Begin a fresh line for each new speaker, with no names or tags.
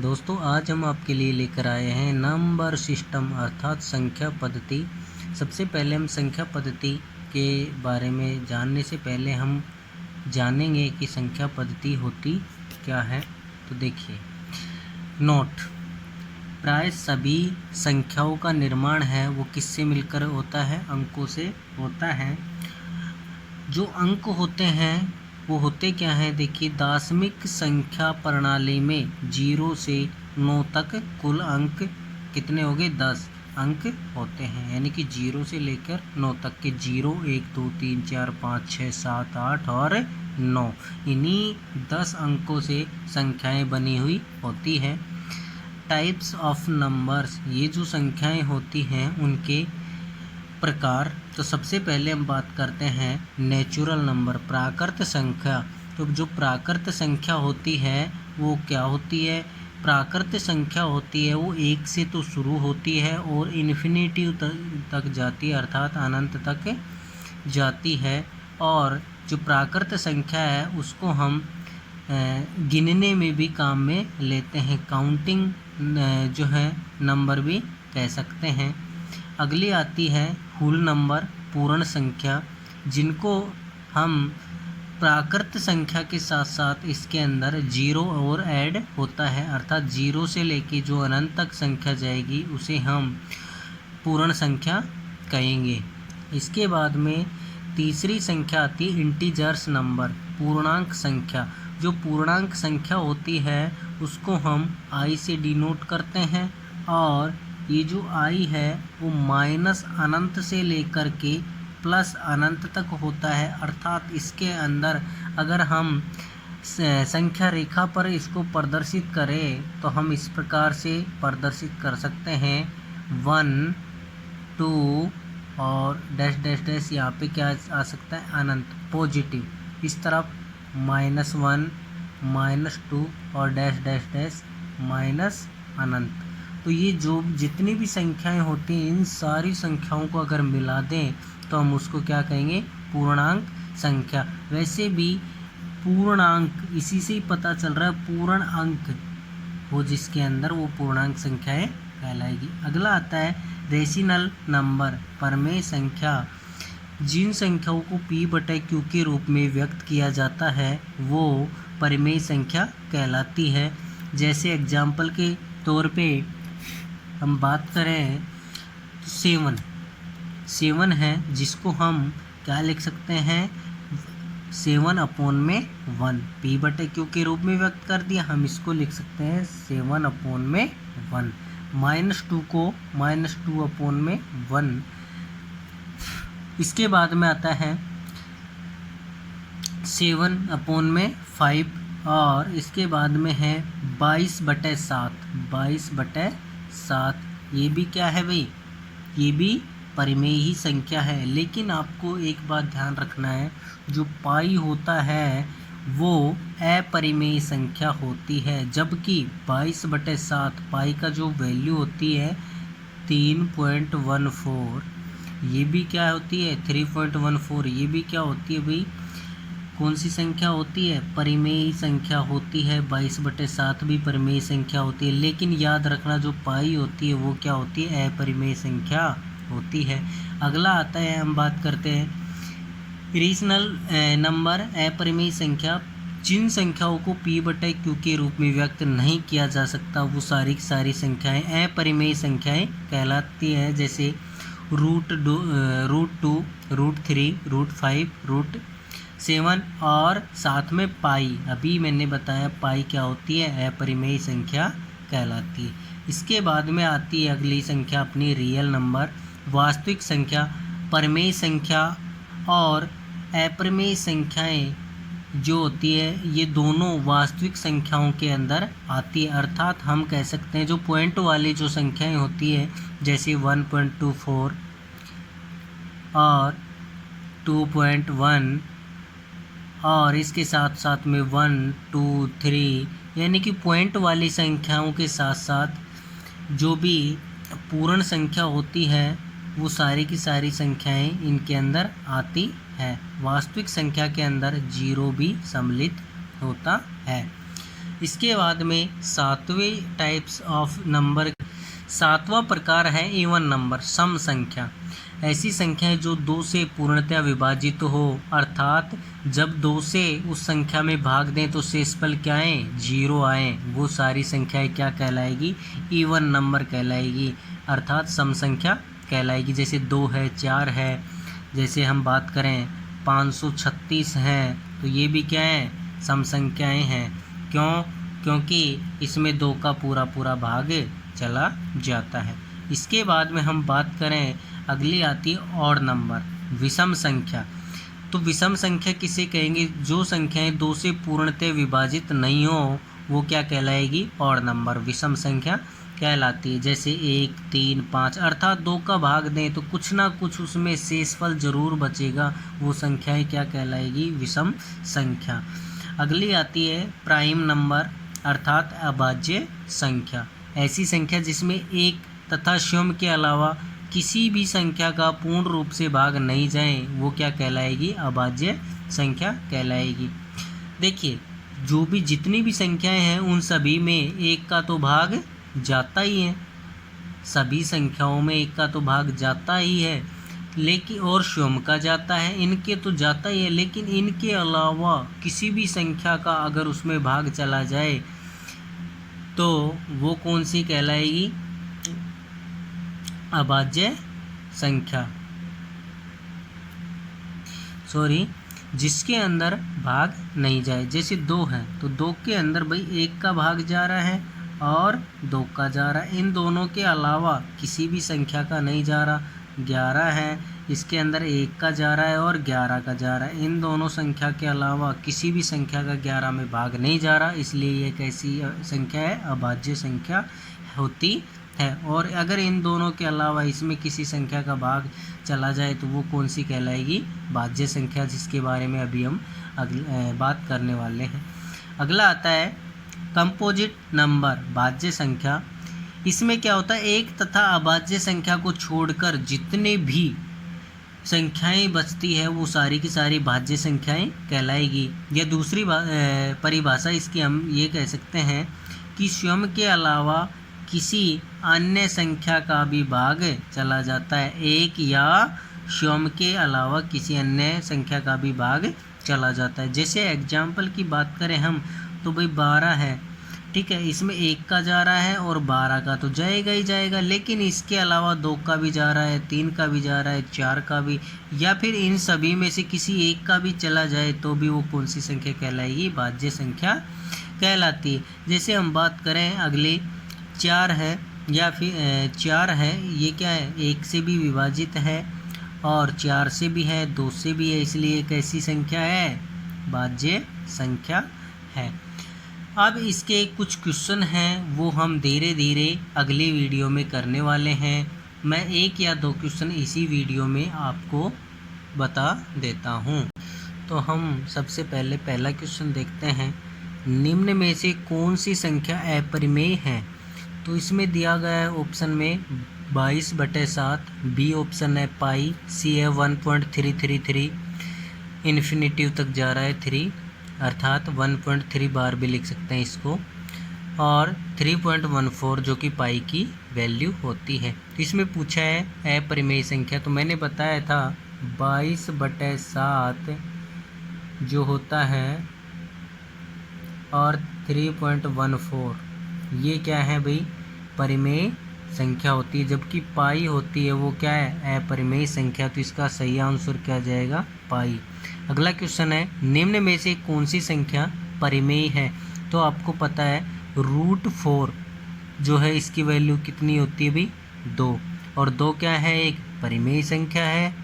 दोस्तों आज हम आपके लिए लेकर आए हैं नंबर सिस्टम अर्थात संख्या पद्धति। सबसे पहले हम संख्या पद्धति के बारे में जानने से पहले हम जानेंगे कि संख्या पद्धति होती क्या है। तो देखिए, नोट, प्राय सभी संख्याओं का निर्माण है वो किससे मिलकर होता है? अंकों से होता है। जो अंक होते हैं वो होते क्या हैं? देखिए, दशमिक संख्या प्रणाली में 0 से 9 तक कुल अंक कितने हो गए? 10 अंक होते हैं, यानी कि 0 से लेकर 9 तक के 0, 1, 2, 3, 4, 5, 6, 7, 8 और 9, इन्हीं 10 अंकों से संख्याएं बनी हुई होती हैं। टाइप्स ऑफ नंबर्स, ये जो संख्याएं होती हैं उनके प्रकार। तो सबसे पहले हम बात करते हैं नेचुरल नंबर, प्राकृत संख्या। तो जो प्राकृत संख्या होती है वो क्या होती है? प्राकृत संख्या होती है वो 1 से तो शुरू होती है और इन्फिनिटी तक जाती है, अर्थात अनंत तक जाती है। और जो प्राकृत संख्या है उसको हम गिनने में भी काम में लेते हैं, काउंटिंग जो है नंबर भी कह सकते हैं। अगली आती है होल नंबर, पूर्ण संख्या, जिनको हम प्राकृत संख्या के साथ साथ इसके अंदर 0 और ऐड होता है, अर्थात 0 से लेके जो अनंत तक संख्या जाएगी उसे हम पूर्ण संख्या कहेंगे। इसके बाद में तीसरी संख्या आती है इंटीजर्स नंबर, पूर्णांक संख्या। जो पूर्णांक संख्या होती है उसको हम i से डिनोट करते हैं, और ये जो i है वो माइनस अनंत से लेकर के प्लस अनंत तक होता है, अर्थात इसके अंदर अगर हम संख्या रेखा पर इसको प्रदर्शित करें तो हम इस प्रकार से प्रदर्शित कर सकते हैं 1, 2 और डैश डैश डैश, यहाँ पे क्या आ सकता है? अनंत, पॉजिटिव। इस तरफ -1, -2 और डैश डैश डैश माइनस अनंत। तो ये जो जितनी भी संख्याएं होती हैं इन सारी संख्याओं को अगर मिला दें तो हम उसको क्या कहेंगे? पूर्णांक संख्या। वैसे भी पूर्णांक इसी से ही पता चल रहा है, पूर्ण अंक हो जिसके अंदर वो पूर्णांक संख्याएं कहलाएगी। अगला आता है रेशनल नंबर, परमेय संख्या। जिन संख्याओं को p/q के रूप में व्यक्त किया जाता है वो परिमेय संख्या कहलाती है। जैसे एग्जाम्पल के तौर पे हम बात करें तो 7 है, जिसको हम क्या लिख सकते हैं? 7/1 p/q के रूप में व्यक्त कर दिया, हम इसको लिख सकते हैं 7/1। -2 को -2/1। इसके बाद में आता है 7/5, और इसके बाद में है 22/7। ये भी क्या है भाई? ये भी परिमेय ही संख्या है। लेकिन आपको एक बात ध्यान रखना है, जो पाई होता है वो अपरिमेय संख्या होती है, जबकि 22/7 पाई का जो वैल्यू होती है 3.14, ये भी क्या होती है? 3.14। ये भी क्या होती है भाई? कौन सी संख्या होती है? परिमेय संख्या होती है। 22/7 भी परिमेय संख्या होती है, लेकिन याद रखना जो पाई होती है वो क्या होती है? अपरिमेय संख्या होती है। अगला आता है, हम बात करते हैं रेशनल नंबर, अपरिमेय संख्या। जिन संख्याओं को p/q के रूप में व्यक्त नहीं किया जा सकता वो सारी की सारी संख्याएं अपरिमेय संख्याएं कहलाती है। जैसे √2, √3, √5, √7 और साथ में पाई। अभी मैंने बताया पाई क्या होती है? अपरिमेय संख्या कहलाती है। इसके बाद में आती है अगली संख्या अपनी रियल नंबर, वास्तविक संख्या। परिमेय संख्या और अपरिमेय संख्याएं जो होती है ये दोनों वास्तविक संख्याओं के अंदर आती है, अर्थात हम कह सकते हैं जो पॉइंट वाली जो संख्याएं होती है जैसे 1.24 और 2.1 और इसके साथ साथ में 1, 2, 3, यानी कि पॉइंट वाली संख्याओं के साथ साथ जो भी पूर्ण संख्या होती है वो सारी की सारी संख्याएं इनके अंदर आती है। वास्तविक संख्या के अंदर 0 भी सम्मिलित होता है। इसके बाद में सातवें टाइप्स ऑफ नंबर, सातवां प्रकार है इवन नंबर, सम संख्या। ऐसी संख्या है जो 2 से पूर्णतः विभाजित हो, अर्थात जब 2 से उस संख्या में भाग दें तो शेषफल क्या आए, 0 आए, वो सारी संख्याएं क्या कहलाएगी, इवन नंबर कहलाएगी, अर्थात सम संख्या कहलाएगी। जैसे 2 है, 4 है, जैसे हम बात करें 536 है, तो ये भी क्या है, सम संख्याएं हैं। क्यों? क्योंकि इसमें 2 का पूरा पूरा भाग चला जाता है। इसके बाद में हम बात करें, अगली आती है ऑड नंबर, विषम संख्या। तो विषम संख्या किसे कहेंगे, जो संख्याएं 2 से पूर्णतः विभाजित नहीं हो वो क्या कहलाएगी, ऑड नंबर, विषम संख्या कहलाती है। जैसे 1, 3, 5, अर्थात 2 का भाग दें तो कुछ ना कुछ उसमें शेषफल जरूर बचेगा, वो संख्याएं क्या कहलाएगी, विषम संख्या। अगली आती है प्राइम नंबर, अर्थात अभाज्य संख्या। ऐसी संख्या जिसमें एक तथा शून्य के अलावा किसी भी संख्या का पूर्ण रूप से भाग नहीं जाए वो क्या कहलाएगी, अभाज्य संख्या कहलाएगी। देखिए, जो भी जितनी भी संख्याएं हैं उन सभी में एक का तो भाग जाता ही है, सभी संख्याओं में एक का तो भाग जाता ही है, लेकिन और शून्य का जाता है, इनके तो जाता ही है, लेकिन इनके अलावा किसी भी संख्या का अगर उसमें भाग चला जाए तो वो कौन सी कहलाएगी, अभाज्य संख्या, जिसके अंदर भाग नहीं जाए। जैसे 2 है तो 2 के अंदर भाई 1 का भाग जा रहा है और 2 का जा रहा है, इन दोनों के अलावा किसी भी संख्या का नहीं जा रहा। 11 है, इसके अंदर 1 का जा रहा है और 11 का जा रहा है, इन दोनों संख्या के अलावा किसी भी संख्या का 11 में भाग नहीं जा रहा, इसलिए ये कैसी संख्या है, अभाज्य संख्या होती है। और अगर इन दोनों के अलावा इसमें किसी संख्या का भाग चला जाए तो वो कौन सी कहलाएगी, भाज्य संख्या, जिसके बारे में अभी हम बात करने वाले हैं। अगला आता है कंपोजिट नंबर, भाज्य संख्या। इसमें क्या होता है, एक तथा अभाज्य संख्या को छोड़कर जितने भी संख्याएं बचती है वो सारी की सारी भाज्य संख्याएं कहलाएगी। या दूसरी परिभाषा इसकी हम ये कह सकते हैं कि स्वयं के अलावा किसी अन्य संख्या का भी भाग चला जाता है, एक या स्वयं के अलावा किसी अन्य संख्या का भी भाग चला जाता है। जैसे एग्जाम्पल की बात करें हम तो भाई 12 है, ठीक है, इसमें 1 का जा रहा है और 12 का तो जाएगा ही जाएगा, लेकिन इसके अलावा 2 का भी जा रहा है, 3 का भी जा रहा है, 4 का भी, या फिर इन सभी में से किसी एक का भी चला जाए तो भी वो कौन सी संख्या कहलाएगी, भाज्य संख्या कहलाती है। जैसे हम बात करें अगले 4 है, या फिर 4 है, ये क्या है, 1 से भी विभाजित है और 4 से भी है, 2 से भी है, इसलिए कैसी संख्या है, भाज्य संख्या है। अब इसके कुछ क्वेश्चन हैं वो हम धीरे धीरे अगली वीडियो में करने वाले हैं। मैं 1 या 2 क्वेश्चन इसी वीडियो में आपको बता देता हूं। तो हम सबसे पहले पहला क्वेश्चन देखते हैं, निम्न में से कौन सी संख्या अपरिमेय है। तो इसमें दिया गया है ऑप्शन में 22/7, बी ऑप्शन है पाई, सी है 1.333, इन्फिनिटिव तक जा रहा है 3, अर्थात 1.3 बार भी लिख सकते हैं इसको, और 3.14 जो कि पाई की वैल्यू होती है। तो इसमें पूछा है अपरिमेय संख्या, तो मैंने बताया था 22/7 जो होता है और 3.14 ये क्या है भाई, परिमेय संख्या होती है, जबकि पाई होती है वो क्या है, अपरिमेय संख्या। तो इसका सही आंसर क्या जाएगा, पाई। अगला क्वेश्चन है, निम्न में से कौन सी संख्या परिमेय है। तो आपको पता है √4 जो है इसकी वैल्यू कितनी होती है भाई, 2, और 2 क्या है, एक परिमेय संख्या है।